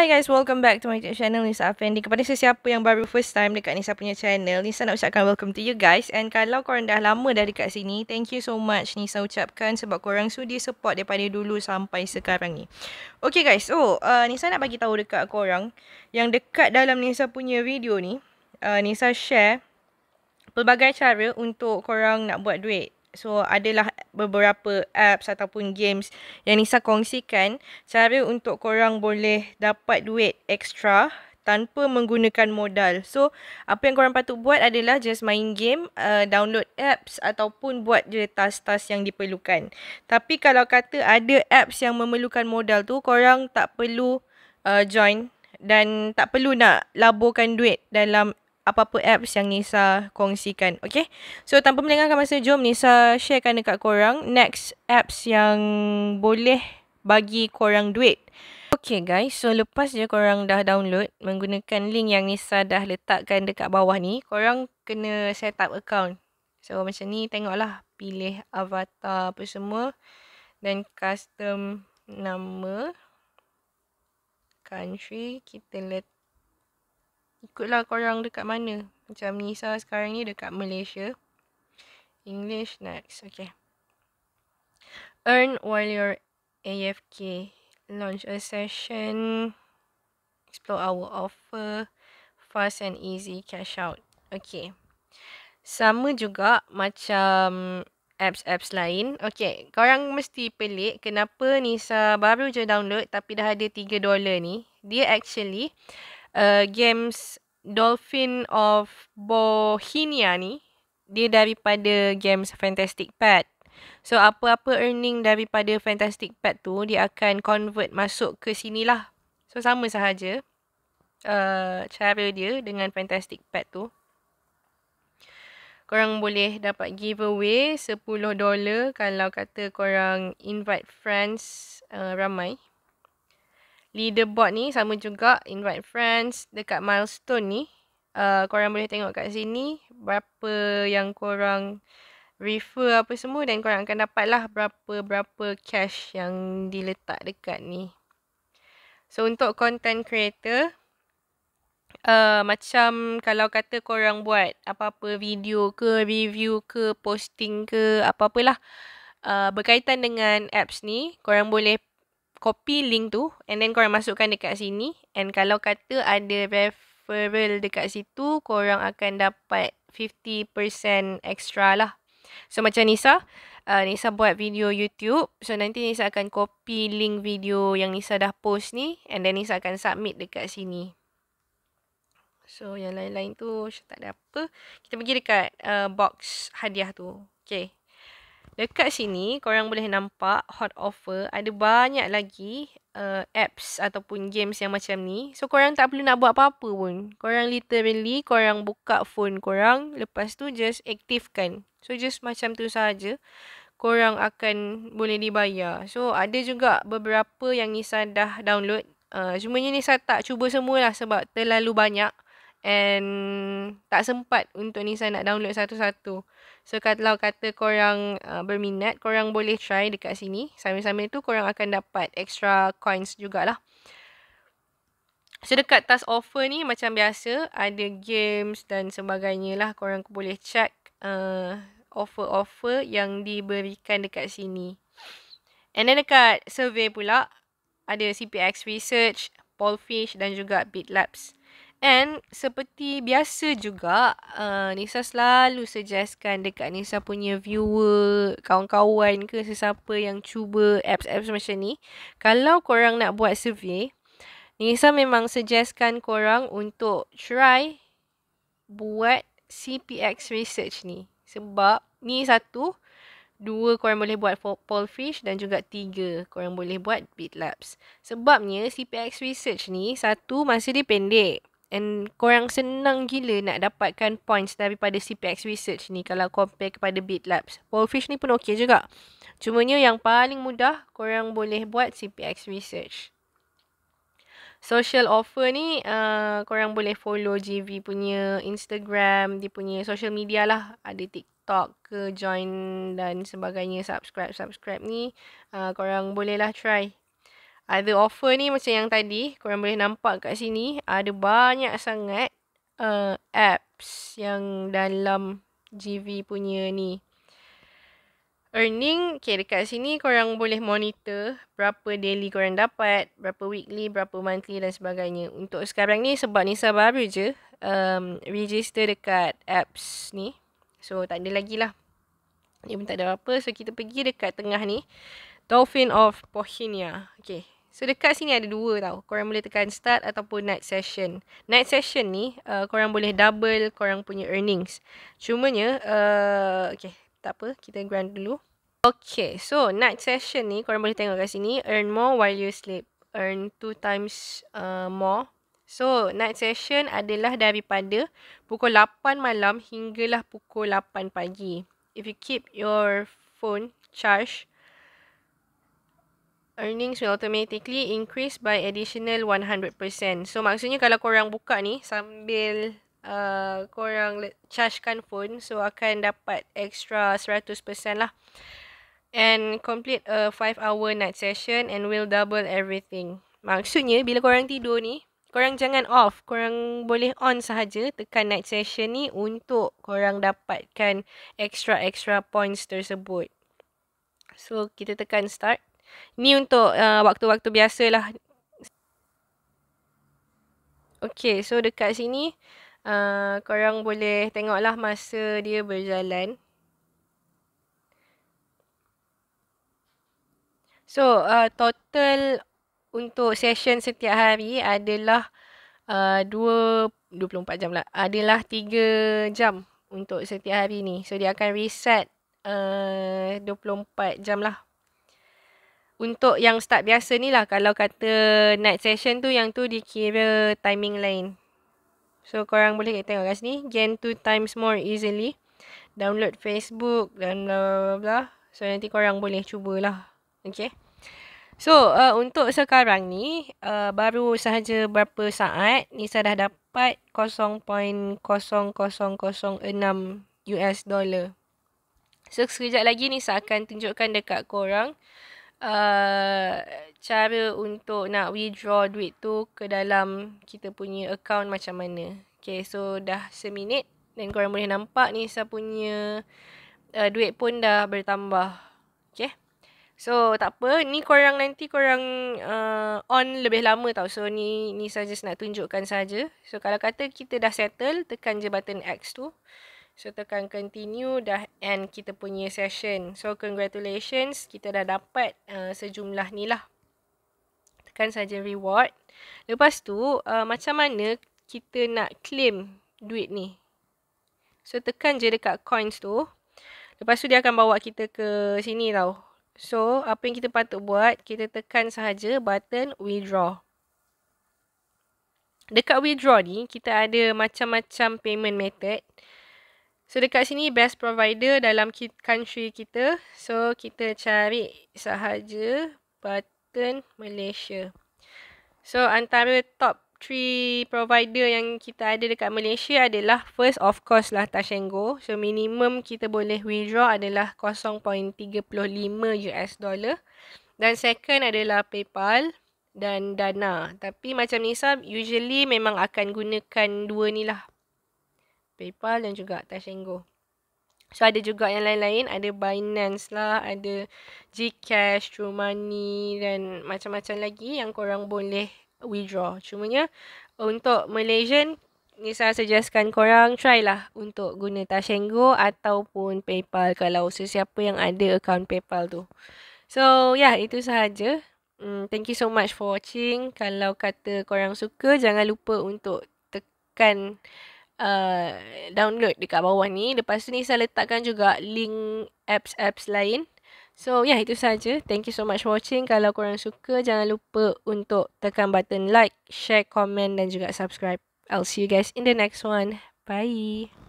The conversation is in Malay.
Hi guys, welcome back to my YouTube channel Nisa Afendi. Kepada sesiapa yang baru first time dekat Nisa punya channel, Nisa nak ucapkan welcome to you guys. And kalau korang dah lama dah dekat sini, thank you so much Nisa ucapkan sebab korang sudi support daripada dulu sampai sekarang ni. Okay guys, so Nisa nak bagi tahu dekat korang yang dekat dalam Nisa punya video ni, Nisa share pelbagai cara untuk korang nak buat duit. So, adalah beberapa apps ataupun games yang Nisa kongsikan cara untuk korang boleh dapat duit extra tanpa menggunakan modal. So, apa yang korang patut buat adalah just main game, download apps ataupun buat je task-task yang diperlukan. Tapi kalau kata ada apps yang memerlukan modal tu, korang tak perlu join dan tak perlu nak laburkan duit dalam apa-apa apps yang Nisa kongsikan. Okay? So, tanpa melengahkan masa, jom Nisa sharekan dekat korang next apps yang boleh bagi korang duit. Okay guys, so lepas je korang dah download menggunakan link yang Nisa dah letakkan dekat bawah ni, korang kena set up account. So, macam ni tengoklah, pilih avatar apa semua dan custom nama, country, kita letak. Ikutlah korang dekat mana. Macam Nisa sekarang ni dekat Malaysia. English next. Okay. Earn while you're AFK. Launch a session. Explore our offer. Fast and easy cash out. Okay. Sama juga macam apps-apps lain. Okay. Korang mesti pelik kenapa Nisa baru je download tapi dah ada $3 ni. Dia actually games Dolphin of Bohemia ni, dia daripada games Fantastic Pet. So, apa-apa earning daripada Fantastic Pet tu, dia akan convert masuk ke sini lah. So, sama sahaja cara dia dengan Fantastic Pet tu. Korang boleh dapat giveaway $10 kalau kata korang invite friends ramai. Leaderboard ni sama juga, invite friends. Dekat milestone ni, korang boleh tengok kat sini berapa yang korang refer apa semua dan korang akan dapat lah berapa cash yang diletak dekat ni. So, untuk content creator, macam kalau kata korang buat apa-apa video ke, review ke, posting ke, apa-apalah berkaitan dengan apps ni, korang boleh copy link tu and then korang masukkan dekat sini, and kalau kata ada referral dekat situ, korang akan dapat 50% extra lah. So, macam Nisa buat video YouTube. So, nanti Nisa akan copy link video yang Nisa dah post ni and then Nisa akan submit dekat sini. So, yang lain-lain tu tak ada apa. Kita pergi dekat box hadiah tu. Okay. Dekat sini, korang boleh nampak hot offer. Ada banyak lagi apps ataupun games yang macam ni. So, korang tak perlu nak buat apa-apa pun. Korang literally, korang buka phone korang. Lepas tu, just aktifkan. So, just macam tu saja. Korang akan boleh dibayar. So, ada juga beberapa yang Nisa dah download. Cumanya Nisa tak cuba semualah sebab terlalu banyak. And tak sempat untuk Nisa nak download satu-satu. So, kalau kata korang berminat, korang boleh try dekat sini. Sambil-sambil tu, korang akan dapat extra coins jugalah. So, dekat task offer ni, macam biasa, ada games dan sebagainya lah. Korang boleh check offer-offer yang diberikan dekat sini. And then dekat survey pula, ada CPX Research, Polfish dan juga BitLabs. And seperti biasa juga, Nisa selalu suggestkan dekat Nisa punya viewer, kawan-kawan ke sesiapa yang cuba apps-apps macam ni. Kalau korang nak buat survey, Nisa memang suggestkan korang untuk try buat CPX Research ni. Sebab ni 1, 2 korang boleh buat Polfish dan juga 3 korang boleh buat BitLabs. Sebabnya CPX Research ni, 1, masa dia pendek. And korang senang gila nak dapatkan points daripada CPX Research ni kalau compare kepada BitLabs. Polfish ni pun okey juga. Cumanya yang paling mudah korang boleh buat CPX Research. Social offer ni korang boleh follow GV punya Instagram, dia punya social media lah. Ada TikTok ke, join dan sebagainya, subscribe ni. Korang bolehlah try. Ada offer ni macam yang tadi. Korang boleh nampak kat sini. Ada banyak sangat apps yang dalam GV punya ni. Earning, okay, dekat sini korang boleh monitor berapa daily korang dapat, berapa weekly, berapa monthly dan sebagainya. Untuk sekarang ni sebab Nisa baru je register dekat apps ni. So tak ada lagi lah. Dia pun tak ada apa. So kita pergi dekat tengah ni. Dolphin of Bohemia. Okay. So dekat sini ada dua tau. Korang boleh tekan start ataupun night session. Night session ni korang boleh double korang punya earnings. Cumanya okay, tak apa, kita grant dulu. Okay, so night session ni korang boleh tengok kat sini. Earn more while you sleep. Earn 2 times more. So night session adalah daripada pukul 8 malam hinggalah pukul 8 pagi. If you keep your phone charged, earnings will automatically increase by additional 100%. So maksudnya kalau korang buka ni sambil korang chargekan phone, so akan dapat extra 100% lah. And complete a 5-hour night session and will double everything. Maksudnya bila korang tidur ni, korang jangan off. Korang boleh on sahaja tekan night session ni untuk korang dapatkan extra points tersebut. So kita tekan start. Ni untuk waktu-waktu biasa lah. Okay, so dekat sini korang boleh tengoklah masa dia berjalan. So total untuk session setiap hari adalah 24 jam lah. Adalah 3 jam untuk setiap hari ni. So dia akan reset 24 jam lah. Untuk yang start biasa ni lah, kalau kata night session tu, yang tu dikira timing lain. So korang boleh tengok kat sini. Gain 2 times more easily. Download Facebook dan bla bla bla. So nanti korang boleh cubalah. Okay. So untuk sekarang ni baru sahaja berapa saat Nisa dah dapat 0.0006 US dollar. So sekejap lagi Nisa akan tunjukkan dekat korang cara untuk nak withdraw duit tu ke dalam kita punya account macam mana. Okay, so dah seminit dan korang boleh nampak Nisa punya duit pun dah bertambah. Okay. So tak apa, ni korang nanti korang on lebih lama tau. So ni Nisa just nak tunjukkan saja. So kalau kata kita dah settle, tekan je button X tu. So tekan continue, dah end kita punya session. So congratulations, kita dah dapat sejumlah ni lah. Tekan saja reward. Lepas tu macam mana kita nak claim duit ni. So tekan je dekat coins tu. Lepas tu dia akan bawa kita ke sini tau. So apa yang kita patut buat, kita tekan sahaja button withdraw. Dekat withdraw ni kita ada macam-macam payment method. So dekat sini best provider dalam country kita. So kita cari sahaja button Malaysia. So antara top 3 provider yang kita ada dekat Malaysia adalah first of course lah Touch 'n Go. So minimum kita boleh withdraw adalah 0.35 US dollar. Dan second adalah PayPal dan Dana. Tapi macam Nisa usually memang akan gunakan dua ni lah. PayPal dan juga Touch 'n Go. So ada juga yang lain-lain, ada Binance lah, ada Gcash, True Money dan macam-macam lagi yang korang boleh withdraw. Cumanya untuk Malaysian, Nisa suggestkan korang try lah untuk guna Touch 'n Go ataupun PayPal kalau sesiapa yang ada account PayPal tu. So yeah, itu sahaja. Thank you so much for watching. Kalau kata korang suka, jangan lupa untuk tekan download dekat bawah ni. Lepas tu Nisa letakkan juga link apps lain. So yeah, itu saja. Thank you so much for watching. Kalau korang suka, jangan lupa untuk tekan button like, share, comment dan juga subscribe. I'll see you guys in the next one. Bye.